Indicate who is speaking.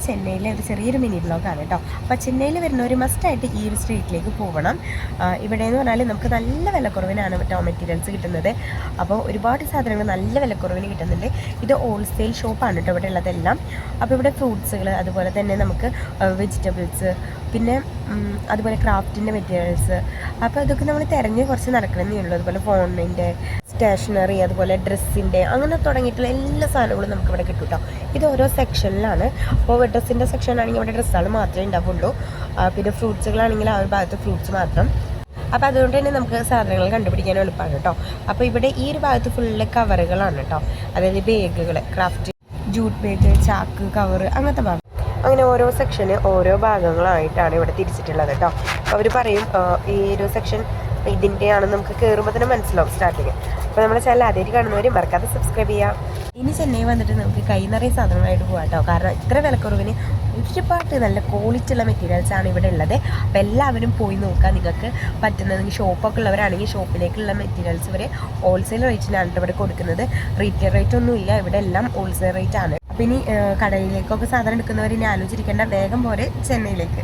Speaker 1: ചെന്നൈയിലെ ഒരു ചെറിയൊരു മിനി ബ്ലോഗാണ് കേട്ടോ. അപ്പോൾ ചെന്നൈയിൽ വരുന്നവർ മസ്റ്റായിട്ട് ഈ ഒരു സ്ട്രീറ്റിലേക്ക് പോകണം. ഇവിടെ എന്ന് പറഞ്ഞാൽ നമുക്ക് നല്ല വിലക്കുറവിനാണ് കേട്ടോ മെറ്റീരിയൽസ് കിട്ടുന്നത്. അപ്പോൾ ഒരുപാട് സാധനങ്ങൾ നല്ല വിലക്കുറവിന് കിട്ടുന്നുണ്ട്. ഇത് ഹോൾസെയിൽ ഷോപ്പാണ് കേട്ടോ ഇവിടെ ഉള്ളതെല്ലാം. അപ്പോൾ ഇവിടെ ഫ്രൂട്ട്സുകൾ, അതുപോലെ തന്നെ നമുക്ക് വെജിറ്റബിൾസ്, പിന്നെ അതുപോലെ ക്രാഫ്റ്റിൻ്റെ മെറ്റീരിയൽസ്. അപ്പോൾ ഇതൊക്കെ നമ്മൾ തിരഞ്ഞ് കുറച്ച് നടക്കണമെന്നേ ഉള്ളൂ. അതുപോലെ ഫോണിൻ്റെ, സ്റ്റേഷനറി, അതുപോലെ ഡ്രസ്സിൻ്റെ, അങ്ങനെ തുടങ്ങിയിട്ടുള്ള എല്ലാ സാധനങ്ങളും നമുക്കിവിടെ കിട്ടും കേട്ടോ. ഇത് ഓരോ സെക്ഷനിലാണ്. അപ്പോൾ ഡ്രസ്സിൻ്റെ സെക്ഷനാണെങ്കിൽ ഇവിടെ ഡ്രസ്സുകൾ മാത്രമേ ഉണ്ടാവുള്ളൂ. പിന്നെ ഫ്രൂട്ട്സുകളാണെങ്കിൽ ആ ഒരു ഭാഗത്ത് ഫ്രൂട്ട്സ് മാത്രം. അപ്പോൾ അതുകൊണ്ട് തന്നെ നമുക്ക് സാധനങ്ങൾ കണ്ടുപിടിക്കാൻ എളുപ്പമാണ് കേട്ടോ. അപ്പോൾ ഇവിടെ ഈ ഒരു ഭാഗത്ത് ഫുള്ള് കവറുകളാണ് കേട്ടോ. അതായത് ബാഗുകൾ, ക്രാഫ്റ്റ്, ജൂട്ട് ബാഗ്, ചാക്ക്, കവറ്, അങ്ങനത്തെ ഭാഗം. അങ്ങനെ ഓരോ സെക്ഷന് ഓരോ ഭാഗങ്ങളായിട്ടാണ് ഇവിടെ തിരിച്ചിട്ടുള്ളത് കേട്ടോ. അവർ പറയും ഈ ഒരു സെക്ഷൻ ഇതിൻ്റെയാണെന്ന് നമുക്ക് കയറുമ്പോൾ തന്നെ മനസ്സിലാവും സ്റ്റാർട്ടിങ്. അപ്പോൾ നമ്മുടെ ചാനൽ ആദ്യമായിട്ട് കാണുന്നവർ മറക്കാതെ സബ്സ്ക്രൈബ് ചെയ്യാം. ഇനി ചെന്നൈ വന്നിട്ട് നമുക്ക് കൈ നിറയെ സാധനങ്ങളായിട്ട് പോകാം കേട്ടോ. കാരണം ഇത്ര വിലക്കുറവിന് ഒരുപാട് നല്ല ക്വാളിറ്റി ഉള്ള മെറ്റീരിയൽസാണ് ഇവിടെ ഉള്ളത്. അപ്പോൾ എല്ലാവരും പോയി നോക്കുക. നിങ്ങൾക്ക് പറ്റുന്നതെങ്കിൽ ഷോപ്പൊക്കെ ഉള്ളവരാണെങ്കിൽ ഷോപ്പിലേക്കുള്ള മെറ്റീരിയൽസ് ഇവർ ഹോൾസെയിൽ റേറ്റിനാണ് ഇവിടെ കൊടുക്കുന്നത്. റീറ്റെയിൽ റേറ്റ് ഒന്നുമില്ല, ഇവിടെ എല്ലാം ഹോൾസെയിൽ റേറ്റ് ആണ്. അപ്പോൾ ഇനി കടയിലേക്കൊക്കെ സാധനം എടുക്കുന്നവർ ഇനി ആലോചിച്ചിരിക്കേണ്ട, വേഗം പോലെ ചെന്നൈയിലേക്ക്.